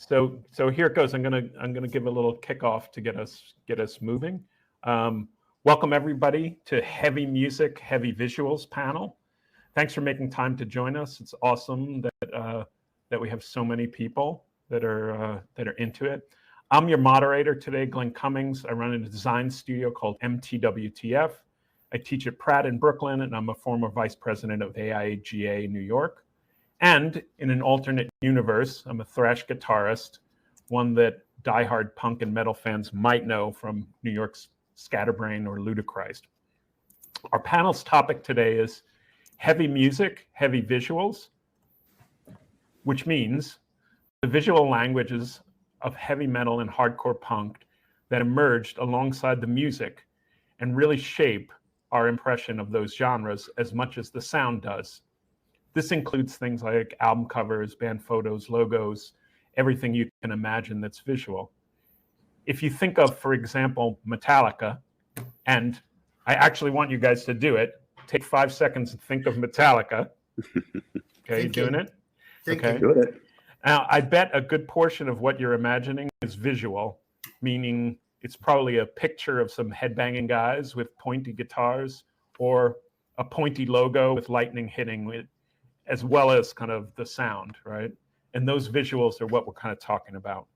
So here it goes. I'm gonna give a little kickoff to get us moving. Welcome everybody to Heavy Music, Heavy Visuals panel. Thanks for making time to join us. It's awesome that we have so many people that are into it. I'm your moderator today, Glenn Cummings. I run a design studio called MTWTF. I teach at Pratt in Brooklyn, and I'm a former vice president of AIGA New York. And in an alternate universe, I'm a thrash guitarist, one that diehard punk and metal fans might know from New York's Scatterbrain or Ludachrist. Our panel's topic today is heavy music, heavy visuals, which means the visual languages of heavy metal and hardcore punk that emerged alongside the music and really shape our impression of those genres as much as the sound does. This includes things like album covers, band photos, logos, everything you can imagine that's visual. If you think of, for example, Metallica, and I actually want you guys to do it, take 5 seconds and think of Metallica. Okay, you doing it? Okay. Do it. Now, I bet a good portion of what you're imagining is visual, meaning it's probably a picture of some headbanging guys with pointy guitars or a pointy logo with lightning hitting it, as well as kind of the sound, right? And those visuals are what we're kind of talking about.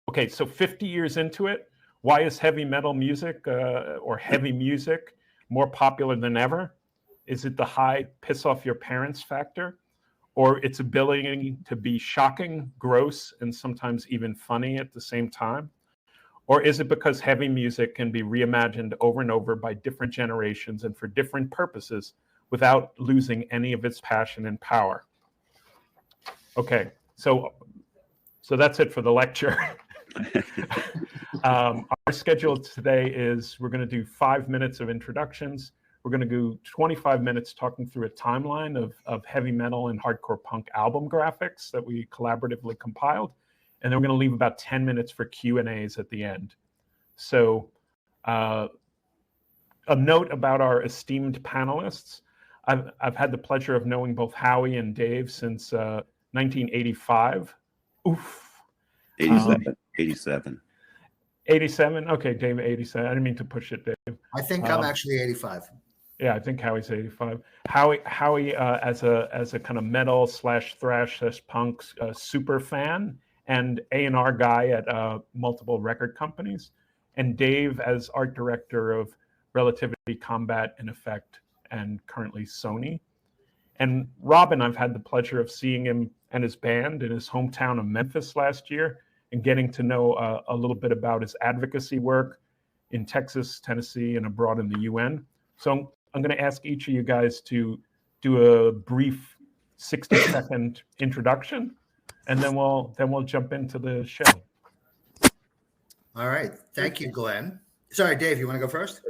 Okay, so 50 years into it, why is heavy metal music or heavy music more popular than ever? Is it the high piss off your parents factor, or its ability to be shocking, gross, and sometimes even funny at the same time? Or is it because heavy music can be reimagined over and over by different generations and for different purposes without losing any of its passion and power? Okay, so that's it for the lecture. Our schedule today is we're going to do 5 minutes of introductions. We're going to do 25 minutes talking through a timeline of heavy metal and hardcore punk album graphics that we collaboratively compiled. And then we're going to leave about 10 minutes for Q&As at the end. So a note about our esteemed panelists. I've had the pleasure of knowing both Howie and Dave since 1985. Oof. 87. 87? Okay, Dave, 87. I didn't mean to push it, Dave. I think I'm actually 85. Yeah, I think Howie's 85. Howie as a kind of metal slash thrash slash punk super fan and A&R guy at multiple record companies. And Dave as art director of Relativity, Combat, and Effect, and currently SONY. And Robin, I've had the pleasure of seeing him and his band in his hometown of Memphis last year and getting to know a little bit about his advocacy work in Texas, Tennessee, and abroad in the UN. So I'm going to ask each of you guys to do a brief 60-second introduction, and then we'll jump into the show. All right. Thank you, Glenn. Sorry, Dave, you want to go first?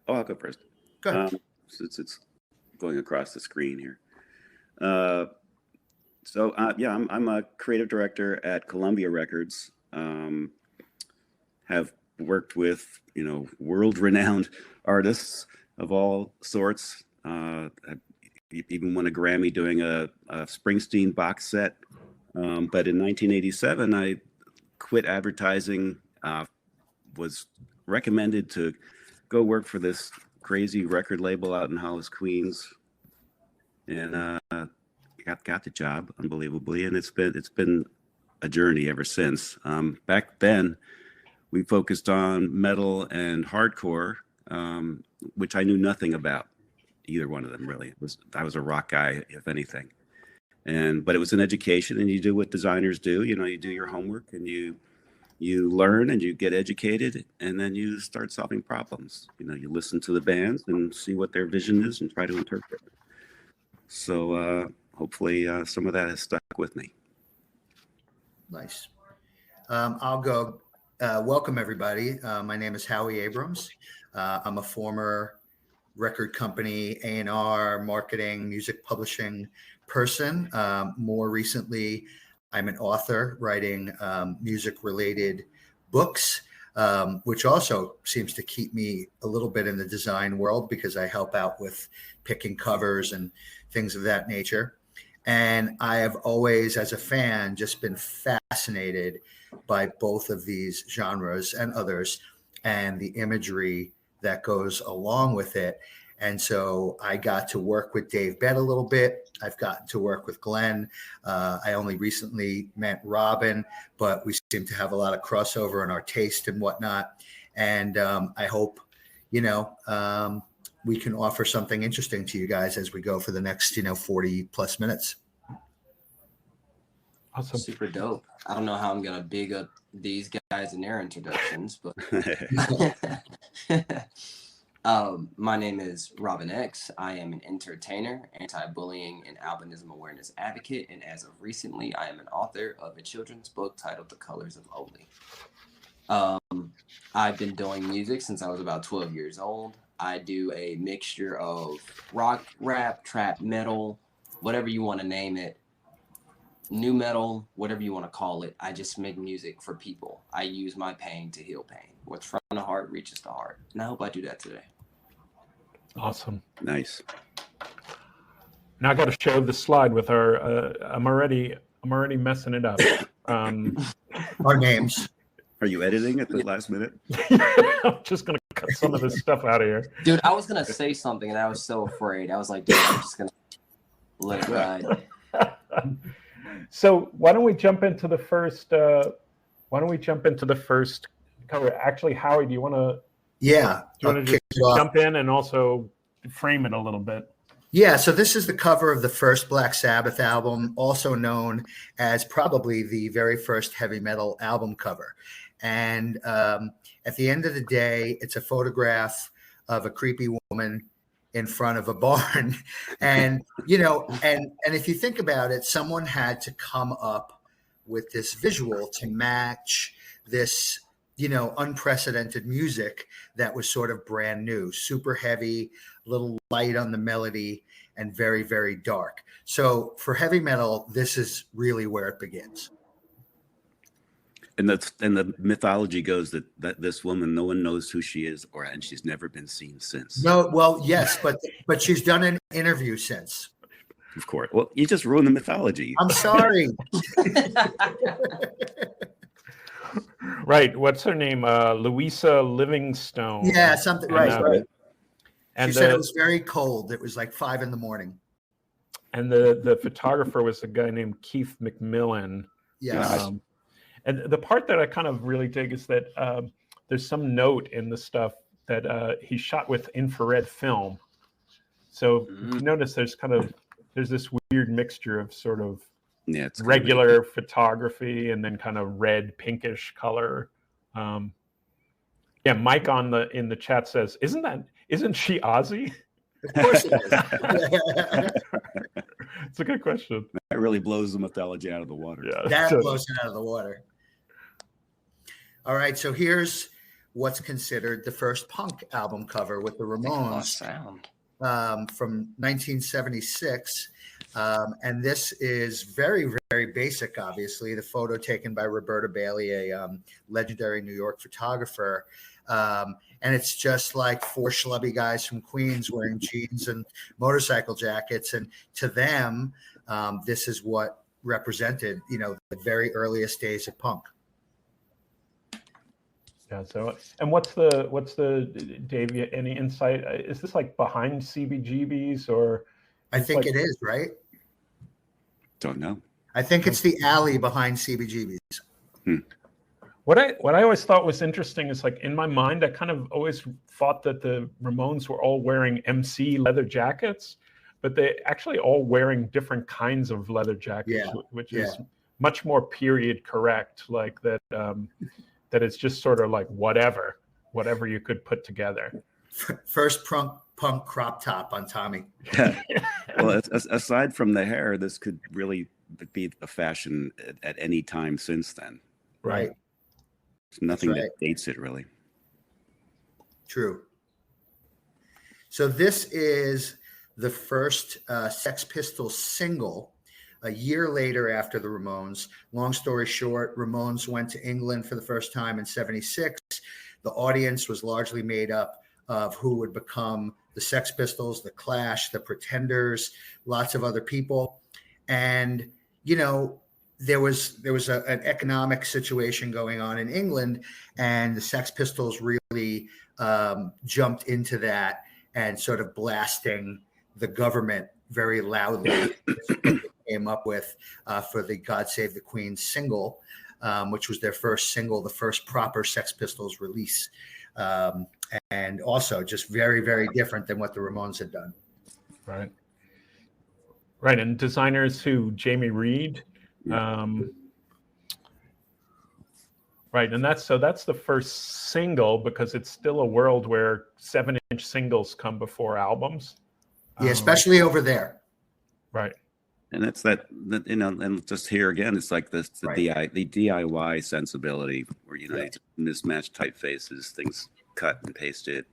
Oh, I'll go first. Go ahead. Since it's going across the screen here. Yeah, I'm a creative director at Columbia Records. Have worked with, world-renowned artists of all sorts. I even won a Grammy doing a Springsteen box set. But in 1987, I quit advertising, was recommended to go work for this crazy record label out in Hollis, Queens, and got the job unbelievably, and it's been a journey ever since. Back then, we focused on metal and hardcore, which I knew nothing about, either one of them really. I was a rock guy, if anything, but it was an education, and you do what designers do. You do your homework, and you learn, and you get educated, and then you start solving problems. You listen to the bands and see what their vision is and try to interpret it. So hopefully some of that has stuck with me. Nice. I'll go. Welcome, everybody. My name is Howie Abrams. I'm a former record company, A&R, marketing, music publishing person. More recently, I'm an author writing music-related books, which also seems to keep me a little bit in the design world because I help out with picking covers and things of that nature. And I have always, as a fan, just been fascinated by both of these genres and others, and the imagery that goes along with it. And so I got to work with Dave Bett a little bit. I've gotten to work with Glenn. I only recently met Robin, but we seem to have a lot of crossover in our taste and whatnot. And I hope, we can offer something interesting to you guys as we go for the next, 40 plus minutes. Awesome. Super dope. I don't know how I'm going to big up these guys in their introductions, but my name is Robin X. I am an entertainer, anti-bullying, and albinism awareness advocate. And as of recently, I am an author of a children's book titled The Colors of Only. I've been doing music since I was about 12 years old. I do a mixture of rock, rap, trap, metal, whatever you want to name it, new metal, whatever you want to call it. I just make music for people. I use my pain to heal pain. What's from the heart reaches the heart. And I hope I do that today. Awesome. Nice. Now I got to show the slide with our. I'm already messing it up. Our names. Are you editing at the last minute? I'm just gonna cut some of this stuff out of here. Dude, I was gonna say something and I was so afraid. I was like, dude, I'm just gonna let it ride. So why don't we jump into the first? Cover? Actually, Howie, do you want to? Yeah. Do you want to just jump in and also frame it a little bit? Yeah, so this is the cover of the first Black Sabbath album, also known as probably the very first heavy metal album cover. And at the end of the day, it's a photograph of a creepy woman in front of a barn. And, and if you think about it, someone had to come up with this visual to match this, unprecedented music that was sort of brand new, super heavy, a little light on the melody, and very, very dark. So for heavy metal, this is really where it begins. And the mythology goes that this woman, no one knows who she is, and she's never been seen since. No, well, yes, but she's done an interview since. Of course. Well, you just ruined the mythology. I'm sorry. Right. What's her name? Louisa Livingstone. Yeah, something. Right. And she said it was very cold. It was like 5 a.m. And the photographer was a guy named Keith McMillan. Yes. And the part that I kind of really dig is that there's some note in the stuff that he shot with infrared film. So you notice there's this weird mixture of sort of it's regular photography and then kind of red pinkish color. Mike in the chat says, isn't she Aussie? Of course it is. It's a good question. That really blows the mythology out of the water. Yeah, that blows it out of the water. All right, so here's what's considered the first punk album cover with the Ramones from 1976. And this is very, very basic, obviously. The photo taken by Roberta Bailey, a legendary New York photographer. And it's just like 4 schlubby guys from Queens wearing jeans and motorcycle jackets. And to them, this is what represented, the very earliest days of punk. Yeah. So, and what's the Dave? Any insight? Is this like behind CBGB's or? I think it is, right? Don't know. I think it's the alley behind CBGB's. What I always thought was interesting is, like, in my mind, I kind of always thought that the Ramones were all wearing MC leather jackets, but they actually all wearing different kinds of leather jackets, which is much more period correct. Like that, that it's just sort of like whatever you could put together. First punk crop top on Tommy. Yeah. Well, aside from the hair, this could really be a fashion at any time since then. Right. There's nothing that dates it, really. True. So this is the first Sex Pistols single a year later after the Ramones. Long story short, Ramones went to England for the first time in 76. The audience was largely made up of who would become the Sex Pistols, the Clash, the Pretenders, lots of other people. And, you know, there was an economic situation going on in England, and the Sex Pistols really jumped into that and sort of blasting the government very loudly. Came up with for the God Save the Queen single, which was their first single, the first proper Sex Pistols release. And also just very, very different than what the Ramones had done. Right. Right. And designers who Jamie Reed. Right. And that's the first single, because it's still a world where 7-inch singles come before albums. Yeah, especially over there. Right. And that's that, you know, and just here again, it's like the DIY sensibility where, you know, you mismatch typefaces, things cut and pasted,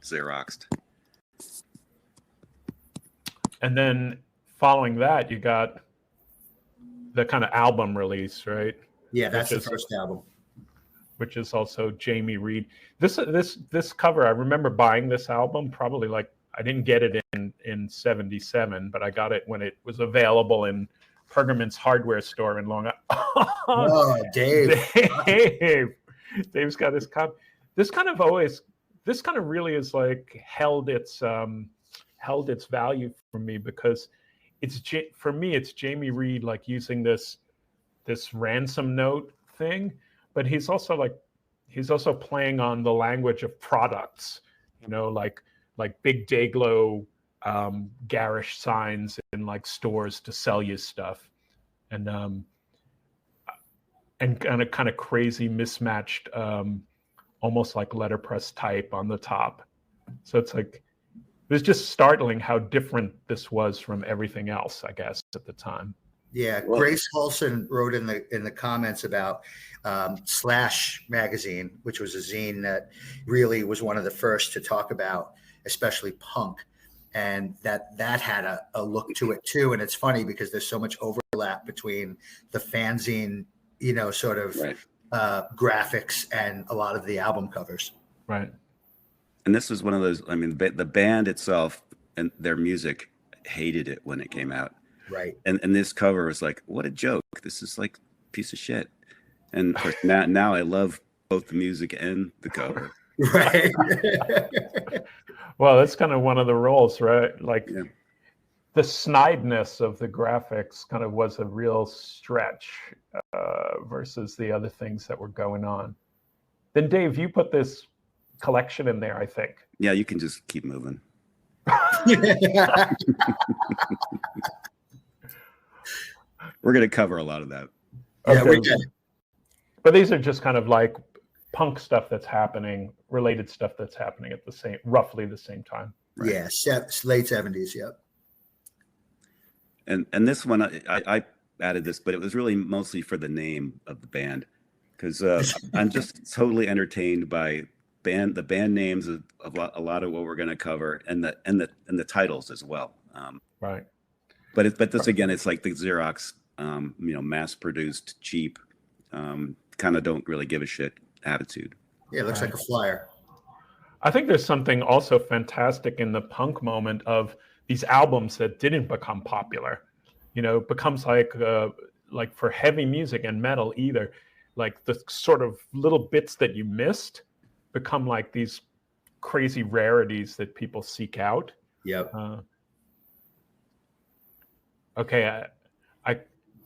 Xeroxed. And then following that, you got the kind of album release, right? Yeah, that's the first album. Which is also Jamie Reed. This cover, I remember buying this album probably, like, I didn't get it in 77, but I got it when it was available in Pergament's hardware store in Long Island. Oh, Dave. Dave's got this copy. This kind of really is like held its value for me, because for me it's Jamie Reed, like, using this ransom note thing, but he's also playing on the language of products, you know, like big Dayglow garish signs in like stores to sell you stuff, and kind of crazy mismatched, almost like letterpress type on the top. So it's like, it was just startling how different this was from everything else, I guess, at the time. Yeah, Grace Hulson wrote in the comments about Slash magazine, which was a zine that really was one of the first to talk about especially punk, and that had a look to it too. And it's funny because there's so much overlap between the fanzine, you know, sort of graphics and a lot of the album covers. Right. And this was one of those, I mean, the band itself and their music hated it when it came out. Right. And this cover was like, what a joke. This is like a piece of shit. And of course, now I love both the music and the cover. Right. Well, that's kind of one of the roles, right? Like, the snideness of the graphics kind of was a real stretch versus the other things that were going on. Then, Dave, you put this collection in there, I think. Yeah, you can just keep moving. We're going to cover a lot of that. Yeah, we did. But these are just kind of like punk stuff that's happening, related stuff that's happening at roughly the same time. Right? Yeah, late 70s, yep. And this one, I added this, but it was really mostly for the name of the band, because I'm just totally entertained by the band names of a lot of what we're going to cover, and the titles as well. Right. But this again, it's like the Xerox, you know, mass-produced, cheap, kind of don't really give a shit attitude. Yeah, it looks like a flyer. I think there's something also fantastic in the punk moment of these albums that didn't become popular. You know, it becomes like for heavy music and metal either, like the sort of little bits that you missed become like these crazy rarities that people seek out. Yep. Okay,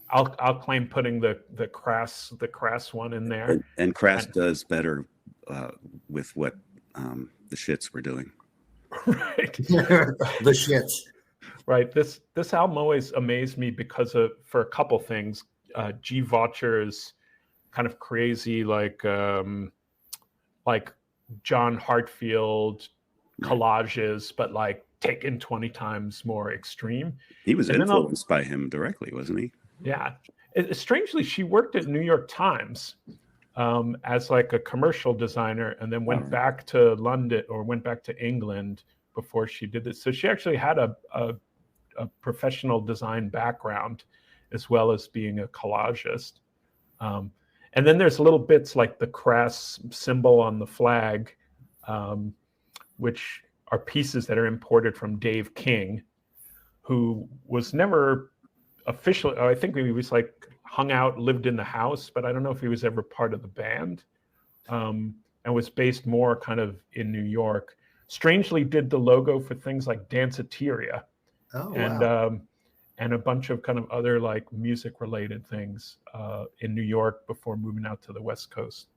I'll claim putting the crass one in there. And crass does better with what the shits were doing. Right. The shits. Right. This album always amazed me because for a couple things. G. Vaucher's kind of crazy, like John Hartfield collages, but like taken 20 times more extreme. He was influenced by him directly, wasn't he? Yeah. Strangely, she worked at New York Times as like a commercial designer, and then went back to London, or went back to England before she did this. So she actually had a professional design background, as well as being a collagist. And then there's little bits like the crass symbol on the flag, which are pieces that are imported from Dave King, who was never officially, I think he was like hung out, lived in the house, but I don't know if he was ever part of the band, and was based more kind of in New York. Strangely did the logo for things like Danceteria. Oh, and wow. And a bunch of kind of other like music related things in New York before moving out to the West Coast.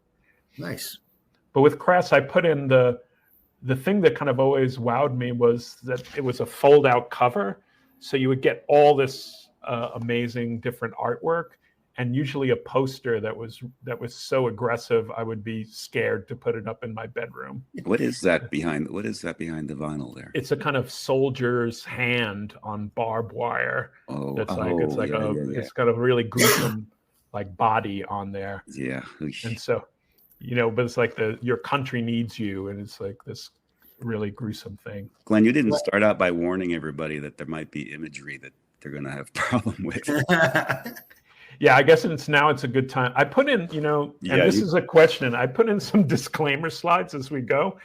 Nice. But with Crass, I put in the thing that kind of always wowed me was that it was a fold out cover. So you would get all this amazing different artwork, and usually a poster that was so aggressive I would be scared to put it up in my bedroom. What is that behind the vinyl there? It's a kind of soldier's hand on barbed wire. It's got a really gruesome like body on there. Yeah. And so, but it's like your country needs you, and it's like this really gruesome thing. Glenn, you didn't start out by warning everybody that there might be imagery that they're going to have problem with. Yeah, I guess it's a good time. I put in, this is a question. I put in some disclaimer slides as we go,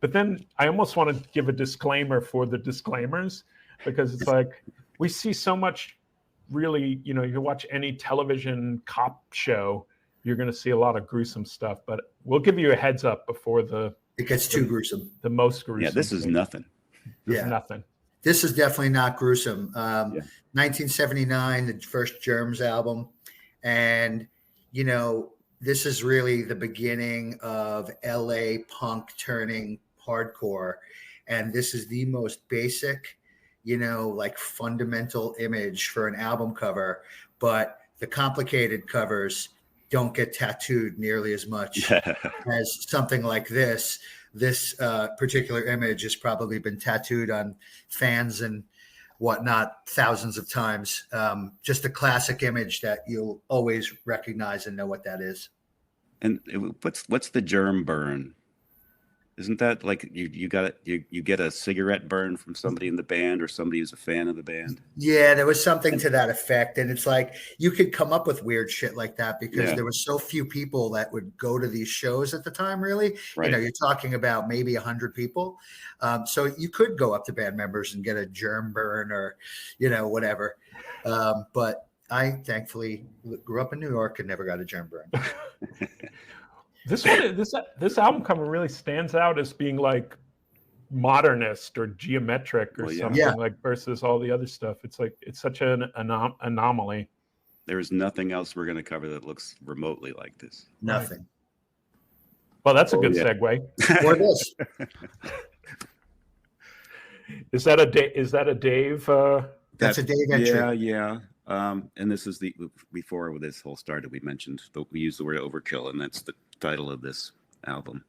but then I almost want to give a disclaimer for the disclaimers, because it's like we see so much really, you watch any television cop show, you're going to see a lot of gruesome stuff, but we'll give you a heads up before it gets too gruesome. The most gruesome. Yeah, this is nothing. This is nothing. This is definitely not gruesome. 1979, the first Germs album. And, this is really the beginning of LA punk turning hardcore. And this is the most basic, like fundamental image for an album cover. But the complicated covers don't get tattooed nearly as much as something like this. This particular image has probably been tattooed on fans and whatnot thousands of times. Just a classic image that you'll always recognize and know what that is. And what's the germ burn? Isn't that like you get a cigarette burn from somebody in the band or somebody who's a fan of the band? Yeah, there was something to that effect. And it's like you could come up with weird shit like that because there were so few people that would go to these shows at the time, really. Right. You're talking about maybe 100 people. So you could go up to band members and get a germ burn or, whatever. But I thankfully grew up in New York and never got a germ burn. This album cover really stands out as being like modernist or geometric or something like versus all the other stuff. It's like it's such an anomaly. There is nothing else we're going to cover that looks remotely like this. Nothing. Right. Well, that's a good segue. Or this. Is that a Dave? That's a Dave entry. Yeah. And this is before this whole started, we used the word overkill, and that's the title of this album.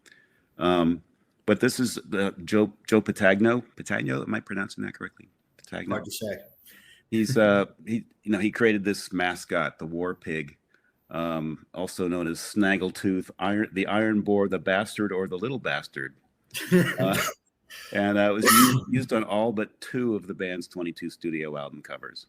But this is Joe Patagno. Patagno, am I pronouncing that correctly? Patagno. Hard to say. He's he created this mascot, the War Pig, also known as Snaggletooth, the Iron Boar, the Bastard, or the Little Bastard. And it was used on all but 2 of the band's 22 studio album covers.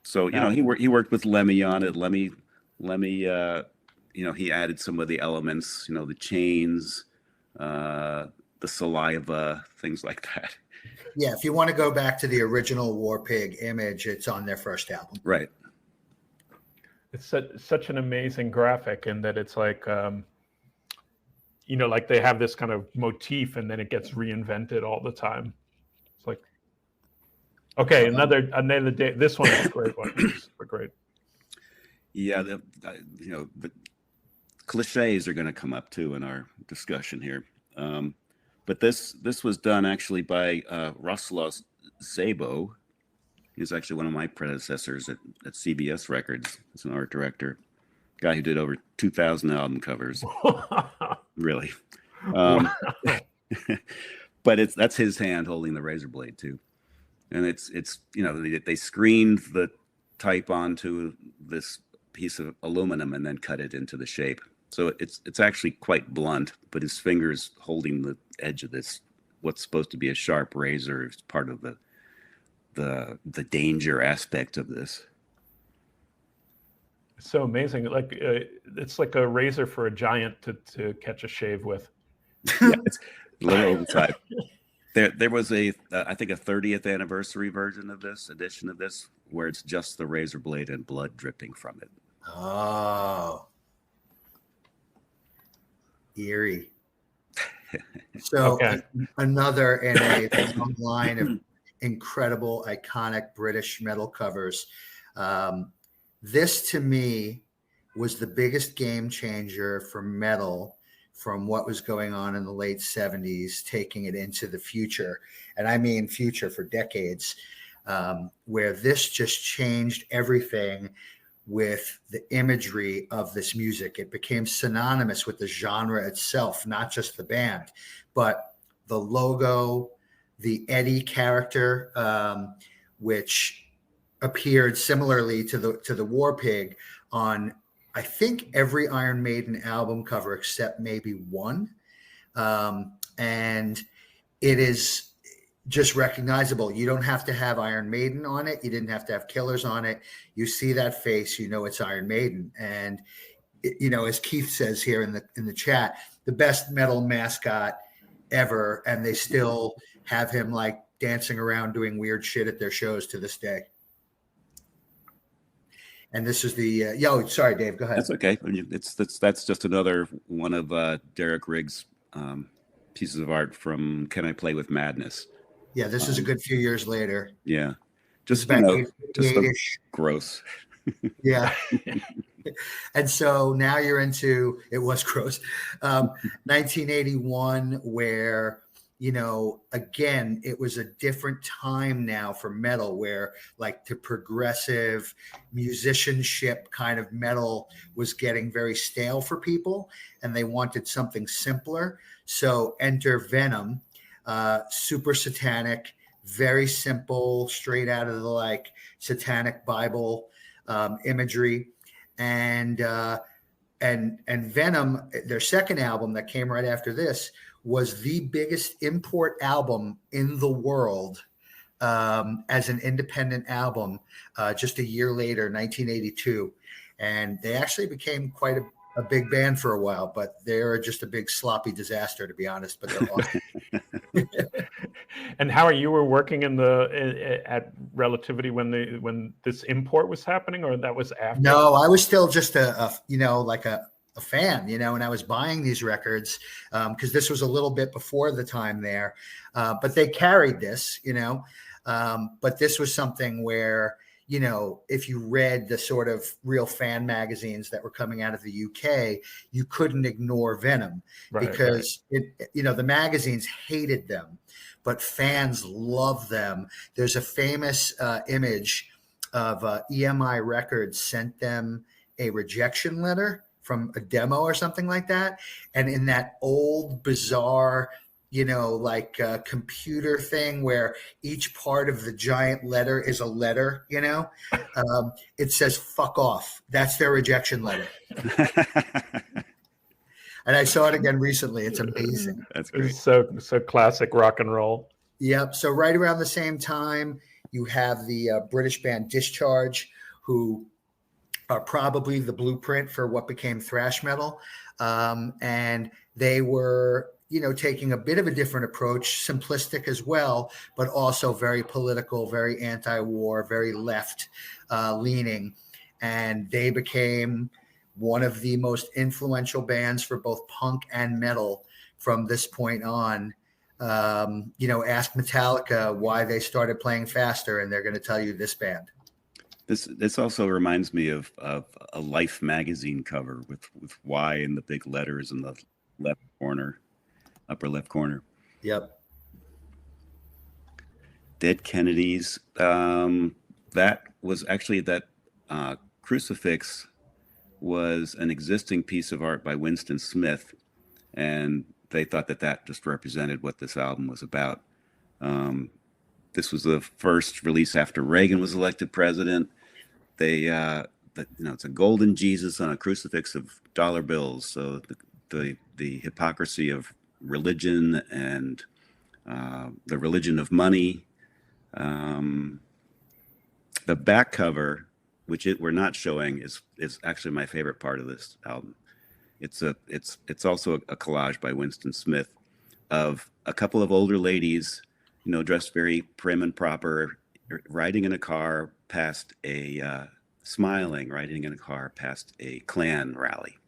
So he worked with Lemmy on it. Lemmy, he added some of the elements, the chains, the saliva, things like that. Yeah, if you want to go back to the original War Pig image, it's on their first album. Right. It's such an amazing graphic in that it's like, like they have this kind of motif and then it gets reinvented all the time. It's like, okay, another day. This one is a great one. Super great. Yeah, the cliches are going to come up too in our discussion here. But this was done actually by Raslav Szabo. He's actually one of my predecessors at CBS Records as an art director. Guy who did over 2,000 album covers. Really. But that's his hand holding the razor blade too. And it's they screened the type onto this piece of aluminum and then cut it into the shape. So it's actually quite blunt, but his fingers holding the edge of this, what's supposed to be a sharp razor, is part of the danger aspect of this. It's so amazing. Like it's like a razor for a giant to catch a shave with. Yeah, it's a little over the side. There was I think a 30th anniversary edition of this, where it's just the razor blade and blood dripping from it. Oh, eerie. So Okay. another in a long line of incredible, iconic British metal covers. This to me was the biggest game changer for metal from what was going on in the late 70s, taking it into the future. And I mean future for decades, where this just changed everything with the imagery of this music. It became synonymous with the genre itself, not just the band, but the logo, the Eddie character, which appeared similarly to the War Pig on, I think, every Iron Maiden album cover except maybe one. And it is just recognizable. You don't have to have Iron Maiden on it. You didn't have to have Killers on it. You see that face, you know it's Iron Maiden. And you know, as Keith says here in the chat, the best metal mascot ever, and they still have him like dancing around doing weird shit at their shows to this day. And this is the sorry, Dave, go ahead. That's okay. That's just another one of Derek Riggs' pieces of art from Can I Play with Madness? Yeah, this is a good few years later. Yeah, just just so gross. Yeah. And so now you're into, it was gross, 1981, where, you know, again, it was a different time now for metal, where like the progressive musicianship kind of metal was getting very stale for people, and they wanted something simpler. So enter Venom, super satanic, very simple, straight out of the like satanic Bible imagery. And Venom, their second album that came right after this, was the biggest import album in the world as an independent album just a year later, 1982. And they actually became quite a big band for a while, but they're just a big sloppy disaster, to be honest, but they're awesome. And Howie, you were working at Relativity when this import was happening, or that was after? No, I was still just a fan, you know, and I was buying these records because this was a little bit before the time there, but they carried this, you know, but this was something where, you know, if you read the sort of real fan magazines that were coming out of the UK, you couldn't ignore Venom because you know, the magazines hated them, but fans loved them. There's a famous image of EMI Records sent them a rejection letter from a demo or something like that. And in that old, bizarre, you know, like computer thing where each part of the giant letter is a letter, you know, it says "fuck off." That's their rejection letter. And I saw it again recently. It's amazing. That's great. So classic rock and roll. Yep. So right around the same time, you have the British band Discharge, who are probably the blueprint for what became thrash metal. And they were, you know, taking a bit of a different approach, simplistic as well, but also very political, very anti-war, very left leaning. And they became one of the most influential bands for both punk and metal from this point on. You know, ask Metallica why they started playing faster, and they're going to tell you this band. This also reminds me of a Life magazine cover with Y in the big letters in the left corner, upper left corner. Yep. Dead Kennedys. That was actually that crucifix was an existing piece of art by Winston Smith, and they thought that just represented what this album was about. This was the first release after Reagan was elected president. It's a golden Jesus on a crucifix of dollar bills. So the hypocrisy of religion and the religion of money. The back cover, which we're not showing, is actually my favorite part of this album. It's also a collage by Winston Smith of a couple of older ladies dressed very prim and proper, riding in a car past a smiling, riding in a car past a Klan rally.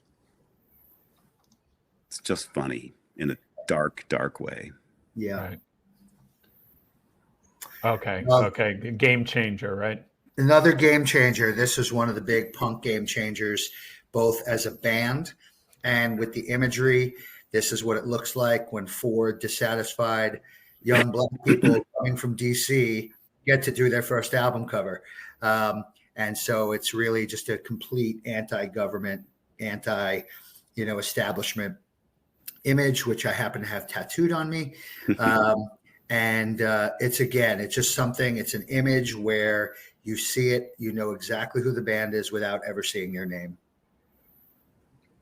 It's just funny in a dark, dark way. Yeah. Right. Okay. Game changer, right? Another game changer. This is one of the big punk game changers, both as a band and with the imagery. This is what it looks like when four dissatisfied young black people coming from DC get to do their first album cover. And so it's really just a complete anti-government, establishment image, which I happen to have tattooed on me. And it's just something, it's an image where you see it, you know exactly who the band is without ever seeing their name.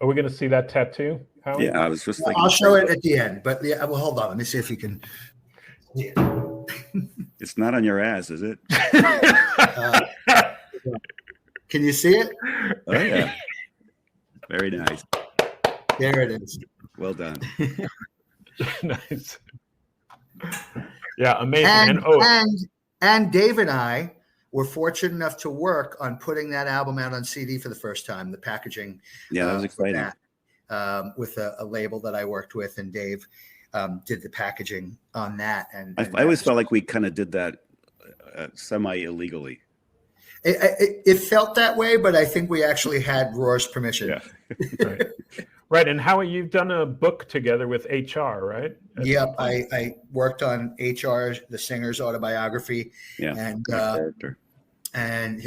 Are we going to see that tattoo, Howie? Yeah, I was just thinking. I'll show it at the end, but yeah, well, hold on. Let me see if you can. Yeah. It's not on your ass, is it? Can you see it? Oh, yeah. Very nice. There it is. Well done. Nice. Yeah, amazing. And Dave and I were fortunate enough to work on putting that album out on CD for the first time. The packaging, yeah, that was exciting. With a label that I worked with, and Dave did the packaging on that. And I always felt like we kind of did that semi illegally. It felt that way, but I think we actually had Roar's permission. Yeah. Right. And Howie, you've done a book together with HR, right? Yep. I worked on HR, the singer's autobiography. Yeah. And character. And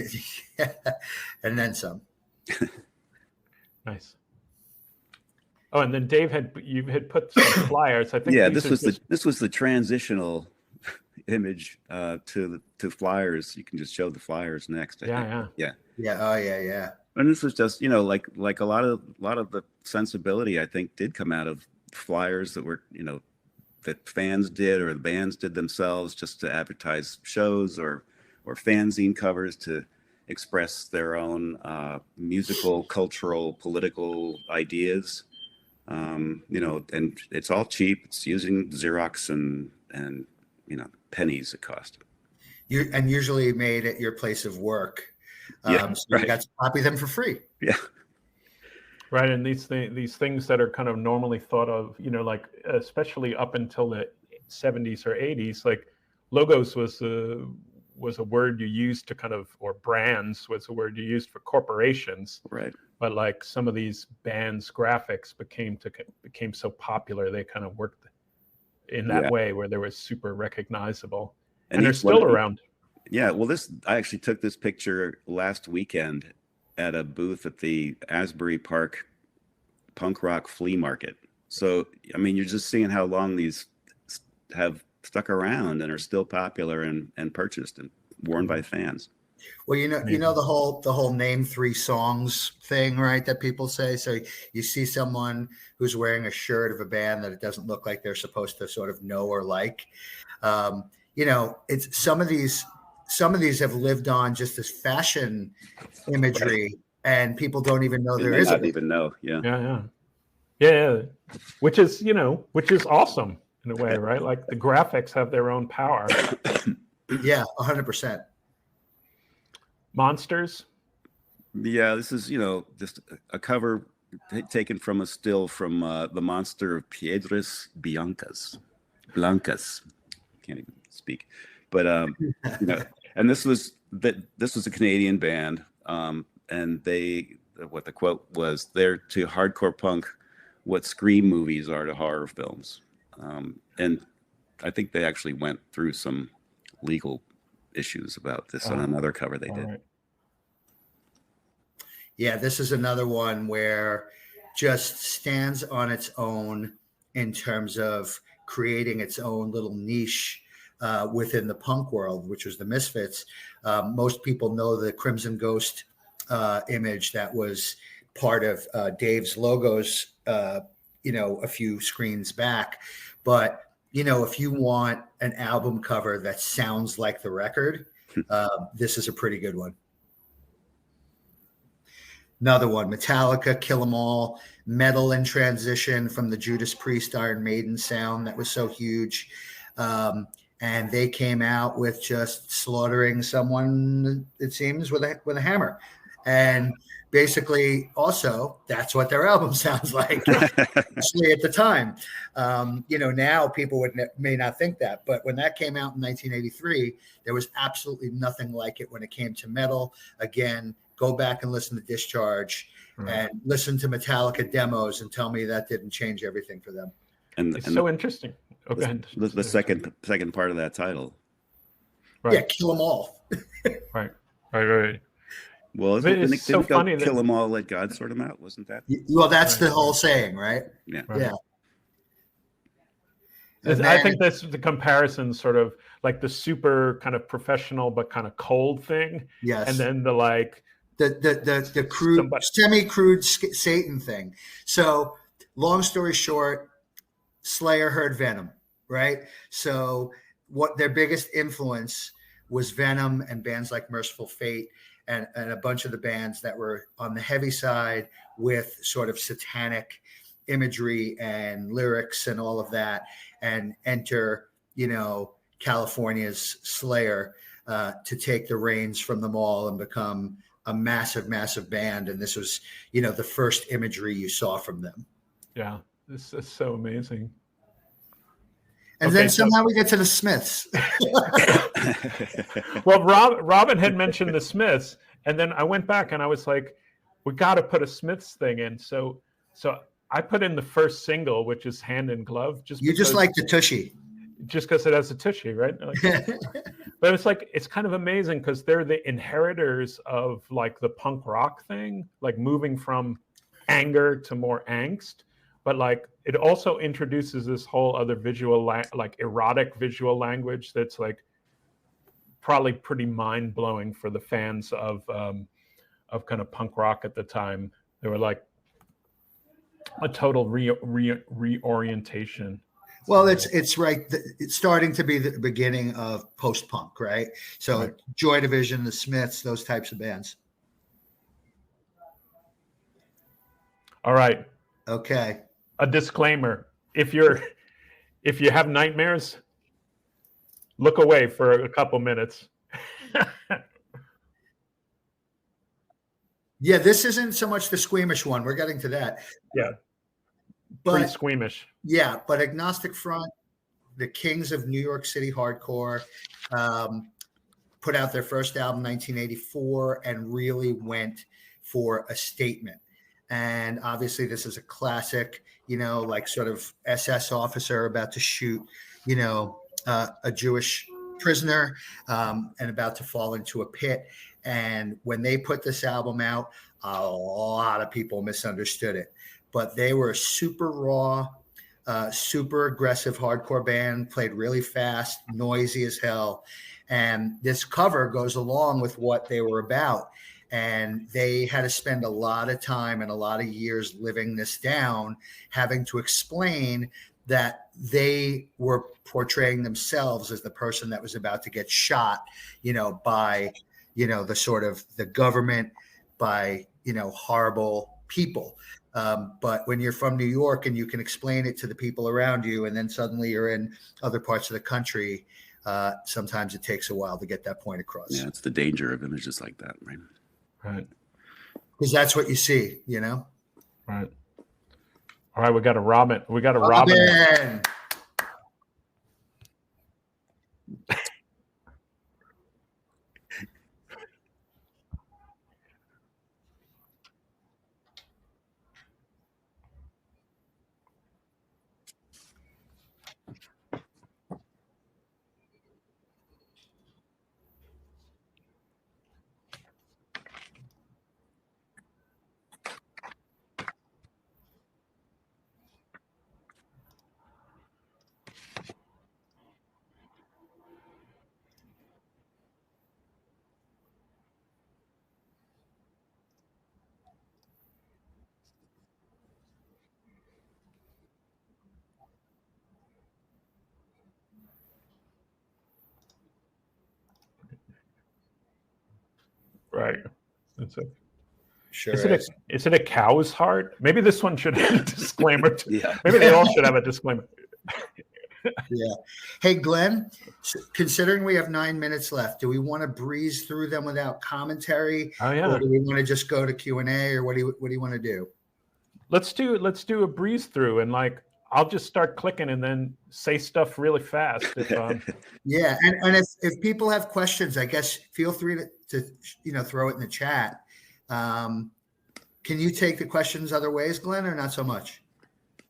then some. Nice. Oh, and then Dave you had put some flyers. I think. Yeah, this was the transitional image to flyers. You can just show the flyers next. Yeah. Oh yeah. And this was just, like a lot of the sensibility, I think, did come out of flyers that were, that fans did or the bands did themselves just to advertise shows or fanzine covers to express their own musical, cultural, political ideas. And it's all cheap. It's using Xerox and pennies it cost. And usually made at your place of work. So you got to copy them for free. Yeah. Right. And these things that are kind of normally thought of, like especially up until the 70s or 80s, like logos was a word you used to kind of, or brands was a word you used for corporations. Right. But like some of these bands' graphics became so popular, they kind of worked in that way where they were super recognizable. And they're still around. Yeah, well, I actually took this picture last weekend at a booth at the Asbury Park punk rock flea market. So, I mean, you're just seeing how long these have stuck around and are still popular and purchased and worn by fans. Well, the whole name 3 songs thing, right? That people say. So you see someone who's wearing a shirt of a band that it doesn't look like they're supposed to sort of know or like. It's some of these have lived on just as fashion imagery, and people don't even know there is. Not even know. Yeah. Which is awesome in a way, right? Like the graphics have their own power. Yeah, 100%. Monsters. Yeah, this is just a cover taken from a still from the monster of Piedras Blancas. Can't even speak, but and this was a Canadian band, and what the quote was, they're to hardcore punk what Scream movies are to horror films, and I think they actually went through some legal issues about this on another cover they did. Right. Yeah, this is another one where just stands on its own in terms of creating its own little niche within the punk world, which was the Misfits. Most people know the Crimson Ghost image that was part of Dave's logos, a few screens back. But, if you want an album cover that sounds like the record, this is a pretty good one. Another one, Metallica, Kill 'Em All, Metal in Transition from the Judas Priest Iron Maiden sound that was so huge. and they came out with just slaughtering someone, it seems, with a hammer. And basically, also, that's what their album sounds like, especially at the time. Now people may not think that, but when that came out in 1983, there was absolutely nothing like it when it came to metal. Again, go back and listen to Discharge and listen to Metallica demos and tell me that didn't change everything for them. It's so interesting. Oh, go ahead. The second part of that title. Right. Yeah, kill them all. Right. Well, it's so funny kill them all, let God sort them out. Wasn't that? Well, that's the whole saying, right? Yeah. Yeah. I think that's the comparison, sort of like the super kind of professional but kind of cold thing. Yes. And then the crude, semi-crude Satan thing. So, long story short, Slayer heard Venom, right? So what their biggest influence was Venom and bands like Merciful Fate and a bunch of the bands that were on the heavy side with sort of satanic imagery and lyrics and all of that. And enter, California's Slayer to take the reins from them all and become a massive, massive band. And this was, the first imagery you saw from them. Yeah. This is so amazing. And then somehow we get to the Smiths. Well, Robin had mentioned the Smiths, and then I went back and I was like, we got to put a Smiths thing in. So I put in the first single, which is Hand in Glove. Just like the Tushy. Just because it has a tushy, right? But it's kind of amazing because they're the inheritors of like the punk rock thing, like moving from anger to more angst. But like it also introduces this whole other visual, like erotic visual language that's like probably pretty mind blowing for the fans of kind of punk rock at the time. They were like a total reorientation. Well, it's right. It's starting to be the beginning of post-punk, right? So right. Joy Division, the Smiths, those types of bands. All right. Okay. A disclaimer. If you have nightmares, look away for a couple minutes. Yeah, this isn't so much the squeamish one. We're getting to that. Yeah. Pretty squeamish. Yeah, but Agnostic Front, the kings of New York City hardcore, put out their first album in 1984 and really went for a statement. And obviously this is a classic, like sort of SS officer about to shoot, a Jewish prisoner and about to fall into a pit. And when they put this album out, a lot of people misunderstood it. But they were super raw, super aggressive hardcore band, played really fast, noisy as hell. And this cover goes along with what they were about. And they had to spend a lot of time and a lot of years living this down, having to explain that they were portraying themselves as the person that was about to get shot, by, the sort of the government, by, horrible people. But when you're from New York and you can explain it to the people around you, and then suddenly you're in other parts of the country, sometimes it takes a while to get that point across. Yeah, it's the danger of images like that, right? Right. Because that's what you see, Right. All right, we got a Robin. Robin. Right. That's it. Sure. Is it a cow's heart? Maybe this one should have a disclaimer. Yeah. Maybe they all should have a disclaimer. Yeah. Hey, Glenn, considering we have 9 minutes left, do we want to breeze through them without commentary? Oh yeah. Or do we want to just go to Q&A, or what do you want to do? Let's do a breeze through, and like I'll just start clicking and then say stuff really fast. If, yeah, and if people have questions, I guess feel free to throw it in the chat. Can you take the questions other ways, Glenn, or not so much?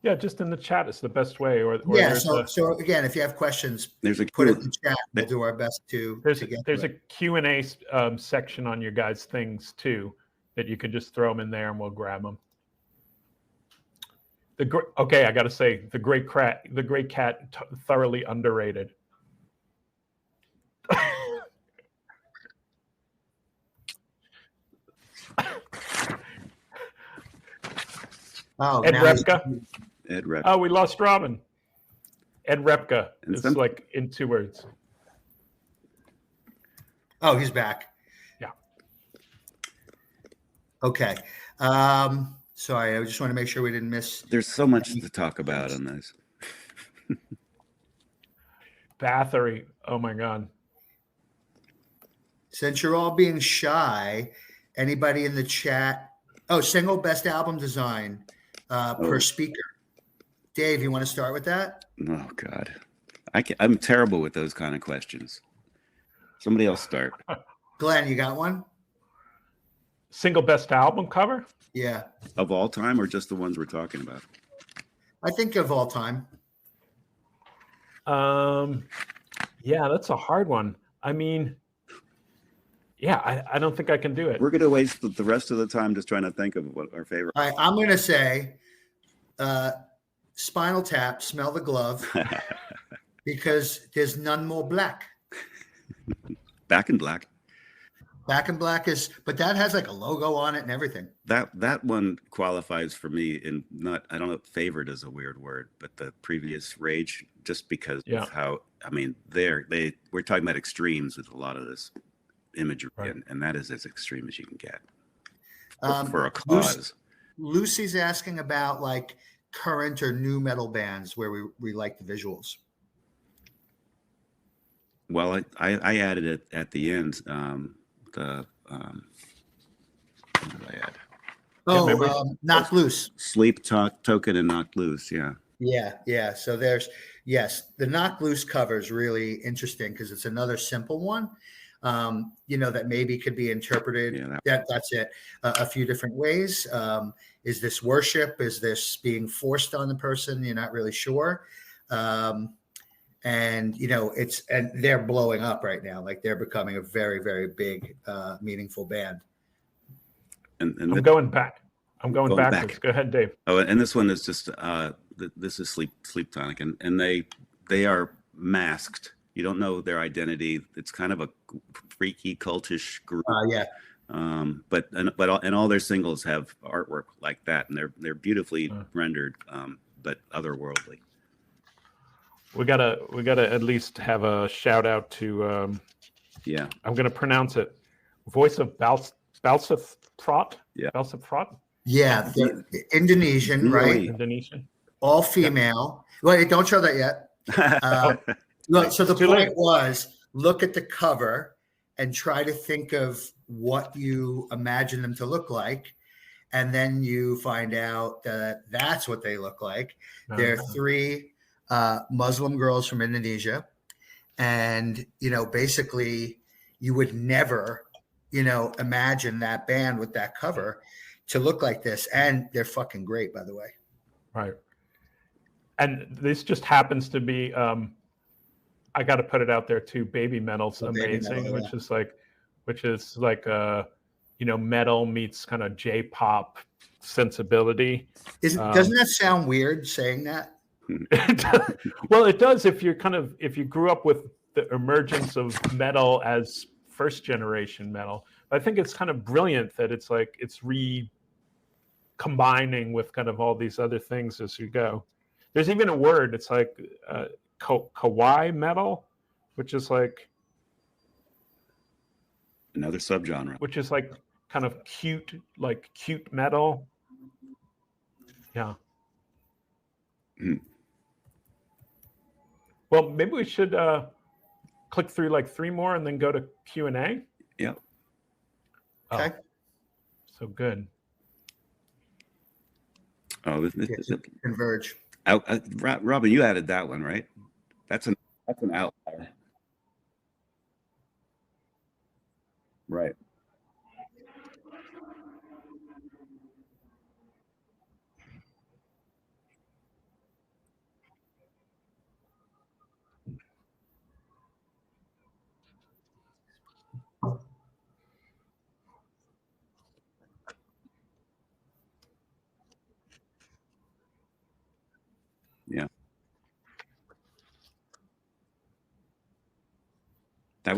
Yeah, just in the chat is the best way. Or yeah. So again, if you have questions, put it in the chat. We'll do our best to get. There's a Q&A section on your guys' things too that you could just throw them in there and we'll grab them. Okay, I got to say, the Great Cat, thoroughly underrated. Oh, Ed Repka. Ed Repka. Oh, we lost Robin. Ed Repka. It's like in 2 words. Oh, he's back. Yeah. Okay. Sorry, I just want to make sure we didn't miss. There's so much to talk about on this. Bathory. Oh my God. Since you're all being shy, anybody in the chat? Oh, single best album design per speaker. Dave, you want to start with that? Oh God, I'm terrible with those kind of questions. Somebody else start. Glenn, you got one? Single best album cover? Yeah. Of all time, or just the ones we're talking about? I think of all time. Yeah, that's a hard one. I mean, yeah, I don't think I can do it. We're going to waste the rest of the time just trying to think of what our favorite. All right, I'm going to say Spinal Tap, Smell the Glove, because there's none more black. Back in Black. Back in Black is, but that has like a logo on it and everything. That one qualifies for me in not, I don't know, favored is a weird word, but the previous Rage, just because of how, I mean, we're talking about extremes with a lot of this imagery, right. and that is as extreme as you can get for a cause. Lucy's asking about like current or new metal bands where we like the visuals. Well, I added it at the end. What did I add? Oh, Knocked Loose. Sleep Token and Knocked Loose, yeah. Yeah. So there's, the Knocked Loose cover is really interesting because it's another simple one, that maybe could be interpreted. Yeah, that's it. A few different ways. Is this worship? Is this being forced on the person? You're not really sure. And they're blowing up right now. Like they're becoming a very, very big, meaningful band. And I'm going back. I'm going backwards. Go ahead, Dave. Oh, and this one is just this is Sleep Tonic, and they are masked. You don't know their identity. It's kind of a freaky, cultish group. But all their singles have artwork like that, and they're beautifully rendered, but otherworldly. We gotta at least have a shout out to I'm gonna pronounce it. Voice of Balsafrot. Yeah. Balsafrot. Yeah, the Indonesian, right? Indonesian. All female. Wait, don't show that yet. Look, so the point was, look at the cover and try to think of what you imagine them to look like, and then you find out that that's what they look like. They're 3 Muslim girls from Indonesia, and basically you would never imagine that band with that cover to look like this, and they're fucking great, by the way. Right. And this just happens to be I got to put it out there too, Baby Metal's amazing. Metal, which is like metal meets kind of J-pop sensibility. Doesn't that sound weird saying that? Well, it does if you grew up with the emergence of metal as first generation metal. I think it's kind of brilliant that it's like it's combining with kind of all these other things as you go. There's even a word, it's like kawaii metal, which is like another subgenre, which is like kind of cute metal. Yeah. Well, maybe we should click through like 3 more and then go to Q&A. Yeah. Okay. So good. Oh, Converge. Robin, you added that one, right? That's an outlier. Right. Yeah. That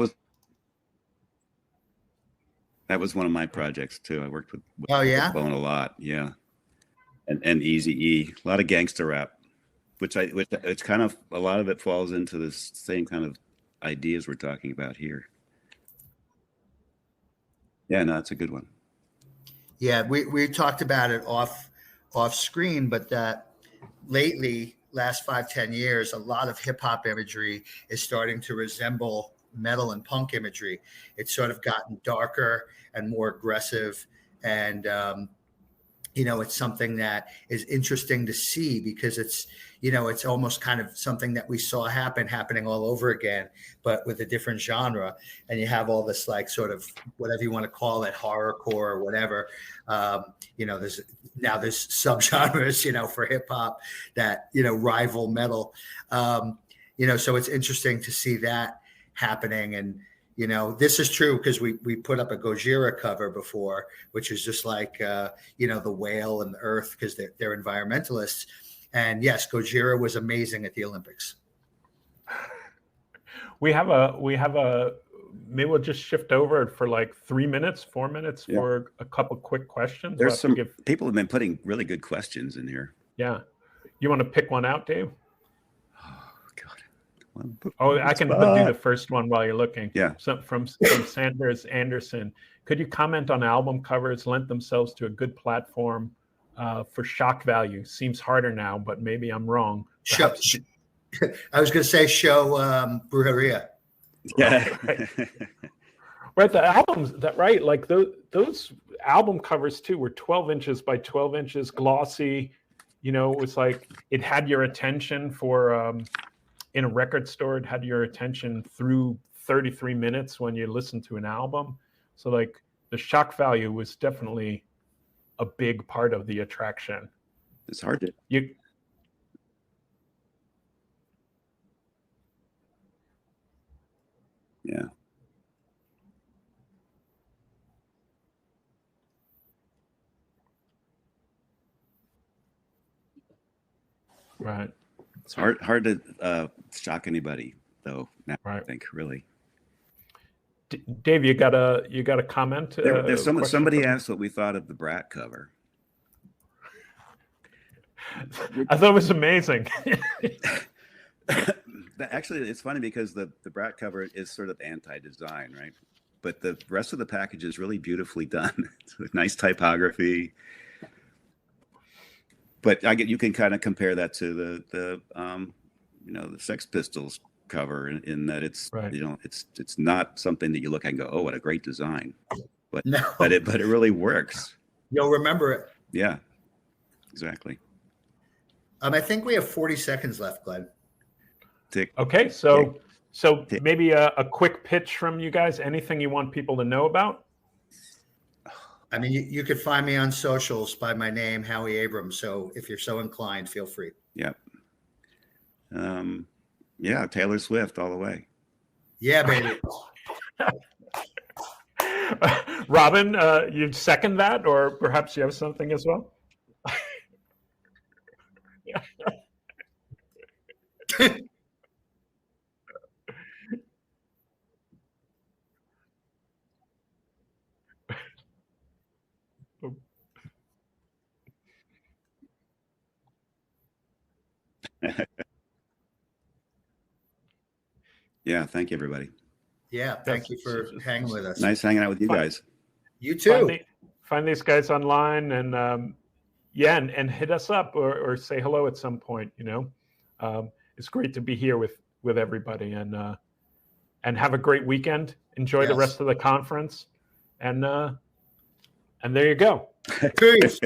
was one of my projects too. I worked with Oh yeah, Bone a lot. Yeah. And Easy E, a lot of gangster rap, which it's kind of, a lot of it falls into this same kind of ideas we're talking about here. Yeah, no, that's a good one. yeah. We talked about it off screen, but lately, last 5-10 years, a lot of hip hop imagery is starting to resemble metal and punk imagery. It's sort of gotten darker and more aggressive, and it's something that is interesting to see because it's almost kind of something that we saw happening all over again, but with a different genre. And you have all this like sort of whatever you want to call it, horrorcore or whatever. There's subgenres, for hip hop that, rival metal. So it's interesting to see that happening. And, this is true because we put up a Gojira cover before, which is just like, the whale and the earth, because they're environmentalists. And yes, Gojira was amazing at the Olympics. We have a, maybe we'll just shift over for like 3 minutes, 4 minutes for a couple quick questions. There's some people have been putting really good questions in here. Yeah. You want to pick one out, Dave? Oh, I can do the first one while you're looking. Yeah. So from Sanders Anderson, could you comment on album covers lent themselves to a good platform for shock value? Seems harder now, but maybe I'm wrong. I was going to say show Brujeria. Yeah. Right. The albums right. Like those album covers too were 12 inches by 12 inches, glossy. It was like it had your attention for. In a record store, it had your attention through 33 minutes when you listen to an album. So like the shock value was definitely a big part of the attraction. It's hard to yeah. Right. It's hard to shock anybody though. Now, right. I think really. Dave, you got a comment? There's somebody asked what we thought of the Brat cover. I thought it was amazing. Actually, it's funny because the Brat cover is sort of anti-design, right? But the rest of the package is really beautifully done. It's nice typography. But you can kind of compare that to the Sex Pistols cover in that it's right. It's not something that you look at and go, oh, what a great design, but no. but it really works. You'll remember it. Yeah, exactly. I think we have 40 seconds left, Glenn. Okay, so maybe a quick pitch from you guys. Anything you want people to know about? I mean, you could find me on socials by my name, Howie Abrams. So if you're so inclined, feel free. Yep. Yeah, Taylor Swift all the way. Yeah, baby. Robin, you'd second that, or perhaps you have something as well? Yeah, thank you, everybody. Yeah, thank you for hanging with us. Nice hanging out with you guys. You too. Find these guys online and and hit us up or say hello at some point. It's great to be here with with everybody, and have a great weekend. Enjoy the rest of the conference, and there you go. Peace.